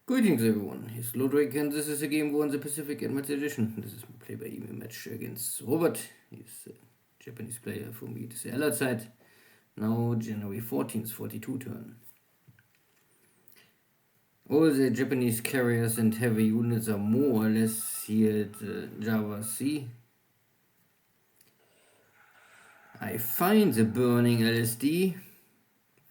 Greetings everyone, here's Lodrik and this is a game War in the Pacific Advanced Edition. This is my PBEM match against Robert. He's a Japanese player for me. It is the Allied side. Now January 14th, 42 turn. All the Japanese carriers and heavy units are more or less here at the Java Sea. I find the burning LSD.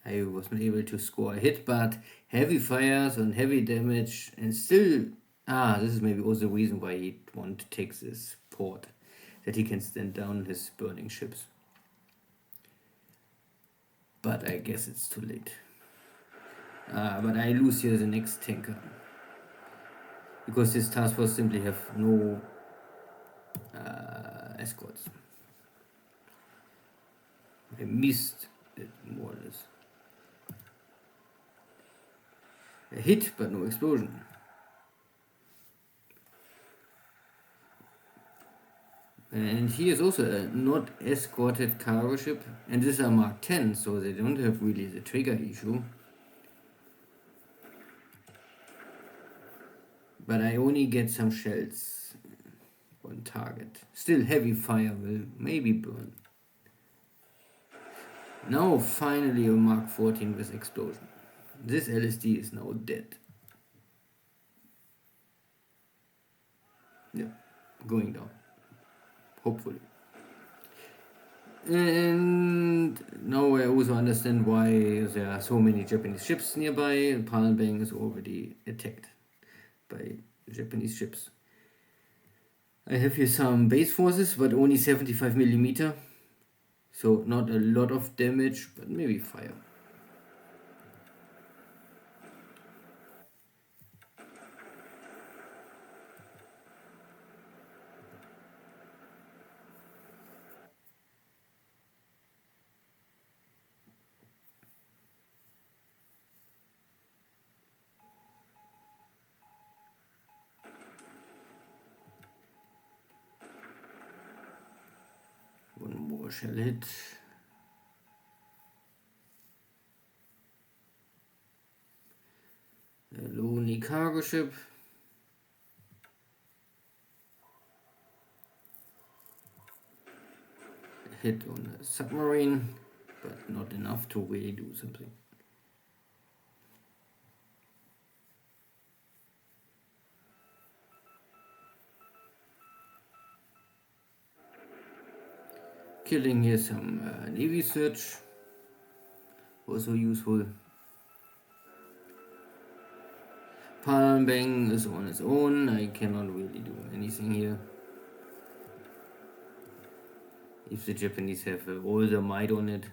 I wasn't able to score a hit, but heavy fires and heavy damage, and still, this is maybe also the reason why he wanted to take this port, that he can stand down his burning ships. But I guess it's too late. But I lose here the next tanker, because this task force simply have no escorts. I missed it more or less. A hit, but no explosion. And he is also a not escorted cargo ship, and this is a Mark 10, so they don't have really the trigger issue. But I only get some shells on target. Still heavy fire will maybe burn. Now finally a Mark 14 with explosion. This LSD is now dead. Yeah, going down. Hopefully. And now I also understand why there are so many Japanese ships nearby. Palembang is already attacked by Japanese ships. I have here some base forces, but only 75mm. So not a lot of damage, but maybe fire. One more shell hit. A lonely cargo ship. A hit on a submarine, but not enough to really do something. Killing here some Navy search, also useful. Palembang is on its own, I cannot really do anything here. If the Japanese have all the might on it.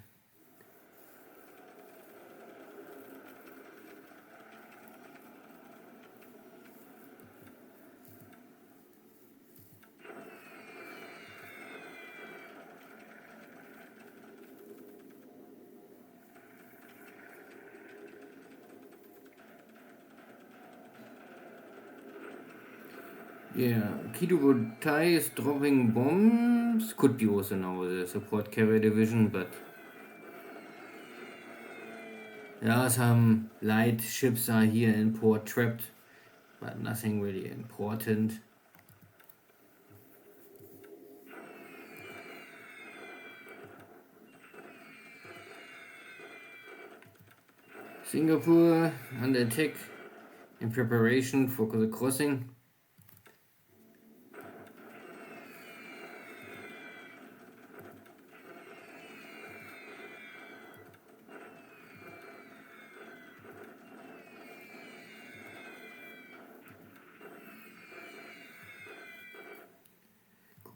Yeah, Kido is dropping bombs. Could be also now the support carrier division, but yeah, some light ships are here in port trapped, but nothing really important. Singapore under attack in preparation for the crossing.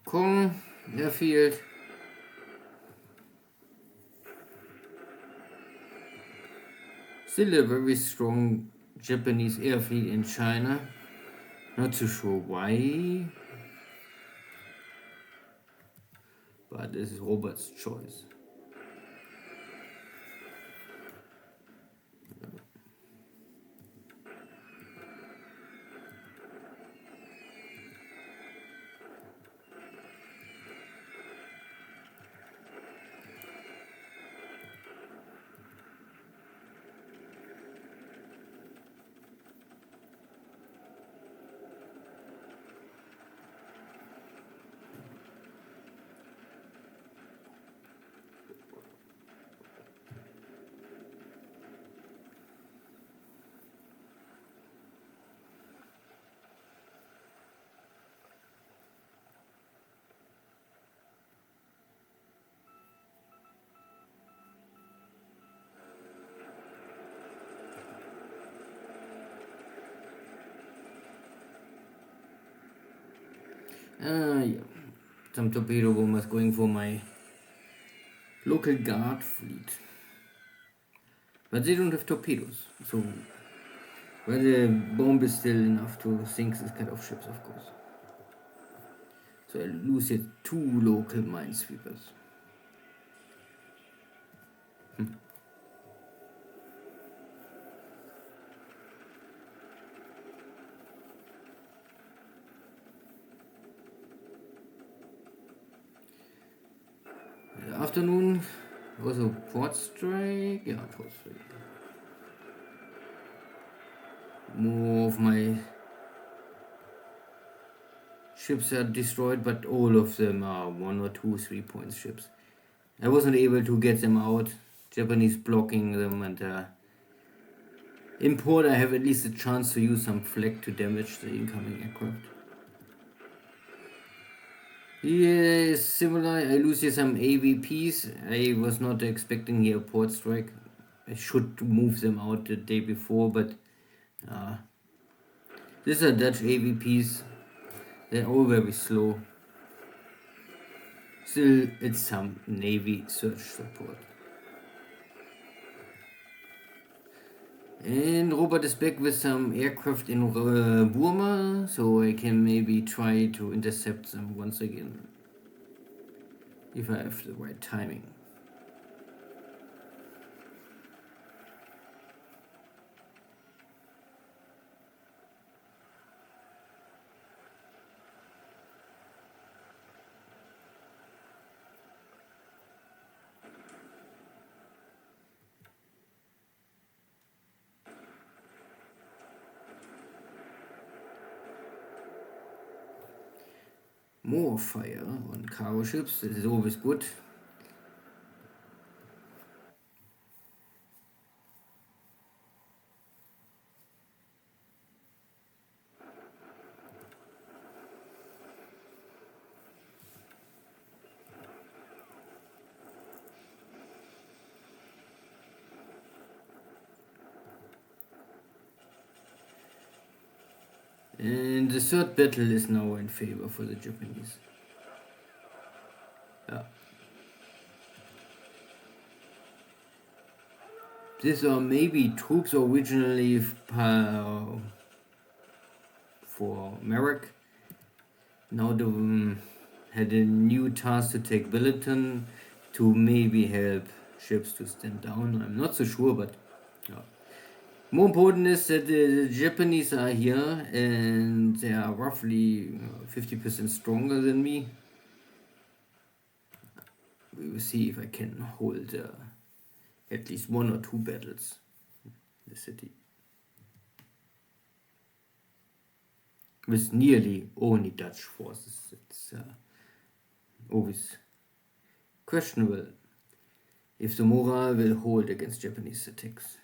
Kong, airfield. Still a very strong Japanese air fleet in China. Not too sure why. But this is Robert's choice. Yeah. Some torpedo bombers going for my local guard fleet. But they don't have torpedoes, so well, the bomb is still enough to sink this kind of ships, of course. So I lose here 2 local minesweepers. Afternoon, also port strike. Yeah, port strike. More of my ships are destroyed, but all of them are 1 or 2 3-point ships. I wasn't able to get them out. Japanese blocking them, and in port I have at least a chance to use some flak to damage the incoming aircraft. Yeah, similar. I lose here some AVPs. I was not expecting here a port strike. I should move them out the day before, but these are Dutch AVPs. They're all very slow. Still, it's some Navy search support. And Robert is back with some aircraft in Burma, so I can maybe try to intercept them once again. If I have the right timing. More fire on cargo ships, this is always good. And the third battle is now in favor for the Japanese. Yeah. These are maybe troops originally for Merrick. Now they had a new task to take Billiton to maybe help ships to stand down. I'm not so sure, but yeah. More important is that the Japanese are here and they are roughly 50% stronger than me. We will see if I can hold at least 1 or 2 battles in the city. With nearly only Dutch forces. It's always questionable if the morale will hold against Japanese attacks.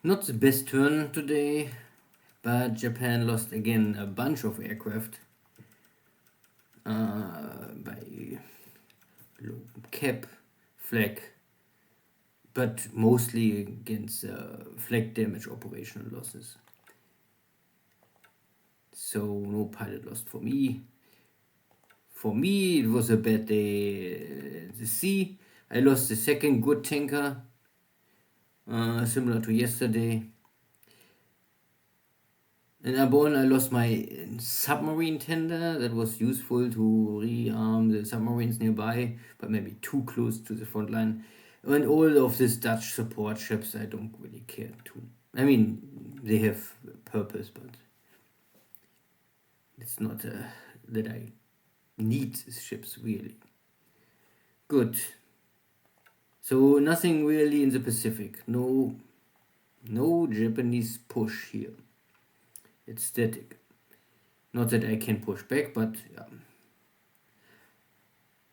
Not the best turn today, but Japan lost again a bunch of aircraft by cap, flag, but mostly against flag damage operational losses. So no pilot lost for me. For me, it was a bad day at the sea. I lost the second good tanker, similar to yesterday. In Arbonne, I lost my submarine tender that was useful to rearm the submarines nearby, but maybe too close to the front line. And all of these Dutch support ships, I don't really care to. I mean, they have purpose, but it's not that I need these ships really. Good. So nothing really in the Pacific. No Japanese push here. It's static. Not that I can push back, but yeah.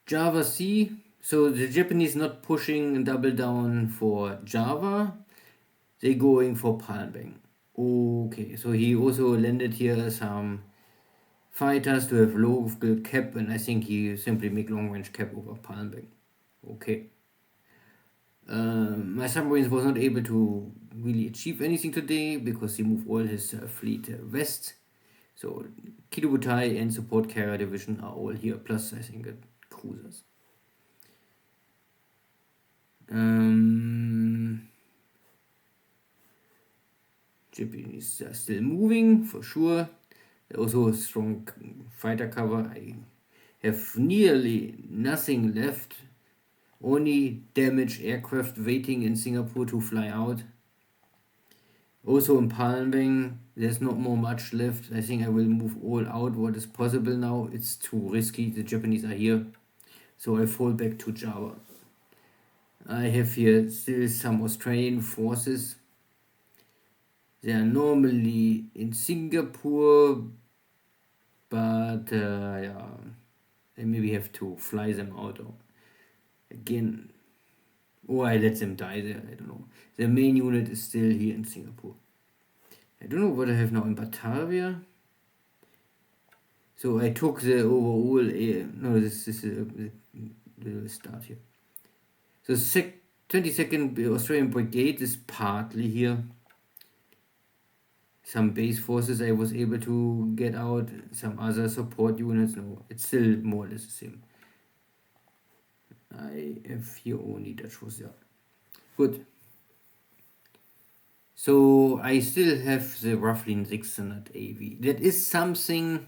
Java Sea, So the Japanese not pushing double down for Java, they going for Palmbang. Okay, so he also landed here some fighters to have local cap, and I think he simply make long range cap over Palmbang. Okay. My submarines was not able to really achieve anything today because he moved all his fleet west. So Kidobutai and support carrier division are all here, plus I think cruisers. Japanese are still moving for sure. Also a strong fighter cover. I have nearly nothing left. Only damaged aircraft waiting in Singapore to fly out. Also in Palmbang, there's not more much left. I think I will move all out what is possible now. It's too risky. The Japanese are here. So I fall back to Java. I have here still some Australian forces. They are normally in Singapore, but yeah, I maybe have to fly them out again. Or I let them die there, I don't know. The main unit is still here in Singapore. I don't know what I have now in Batavia. So I took the overall, no, this is the start here. So 22nd Australian Brigade is partly here. Some base forces I was able to get out. Some other support units, no, it's still more or less the same. I have here only Dutch forces, yeah. Good. So I still have the roughly 600 AV. That is something,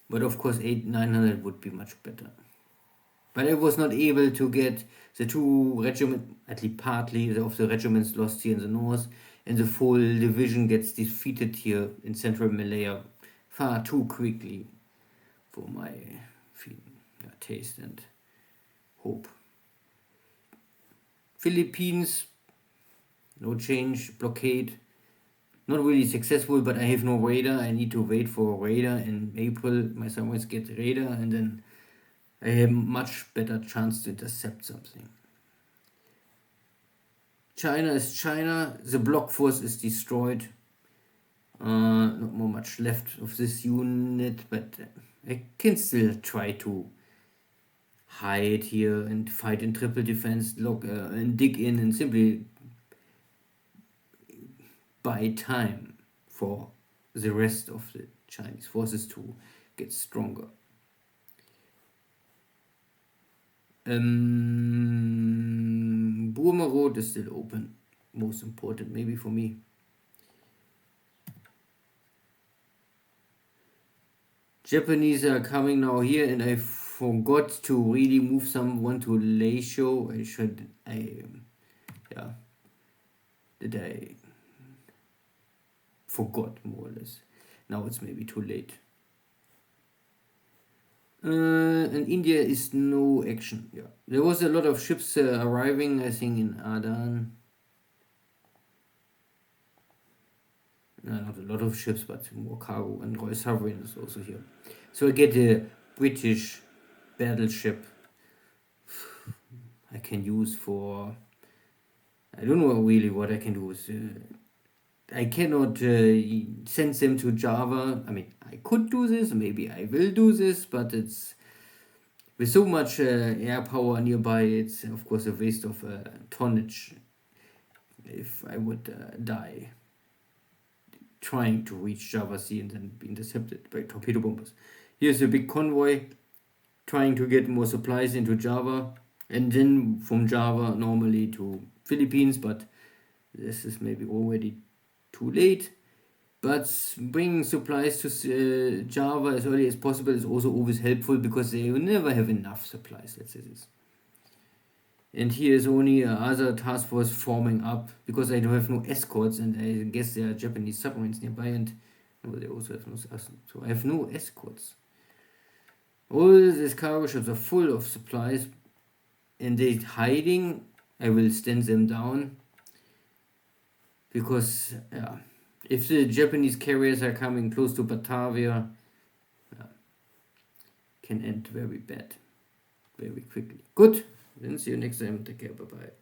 but of course 900 would be much better. But I was not able to get the two regiments, at least partly of the regiments lost here in the north, and the full division gets defeated here in central Malaya far too quickly for my taste and hope. Philippines, no change, blockade, not really successful, but I have no radar. I need to wait for a radar in April. My submarines get radar, and then I have much better chance to intercept something. China is China. The block force is destroyed. Not more much left of this unit, but I can still try to hide here and fight in triple defense, and dig in and simply buy time for the rest of the Chinese forces to get stronger. Burma Road is still open. Most important maybe for me. Japanese are coming now here, and I forgot to really move someone to Leisho. Did I forgot more or less. Now it's maybe too late. And India is no action. Yeah, there was a lot of ships arriving, I think, in Adan. Not a lot of ships, but more cargo. And Royal Sovereign is also here. So I get a British battleship I can use for... I don't know really what I can do with... I cannot send them to Java. I mean, I could do this, maybe I will do this, but it's... With so much air power nearby, it's of course a waste of tonnage if I would die trying to reach Java Sea and then be intercepted by torpedo bombers. Here's a big convoy trying to get more supplies into Java, and then from Java normally to Philippines, but this is maybe already too late. But bringing supplies to Java as early as possible is also always helpful, because they will never have enough supplies, let's say this. And here is only other task force forming up, because I don't have no escorts, and I guess there are Japanese submarines nearby, and no, they also have no, so I have no escorts. All these cargo ships are full of supplies, and they're hiding. I will stand them down, because if the Japanese carriers are coming close to Batavia, can end very bad. very quickly. Good. Then see you next time. Take care. Bye bye.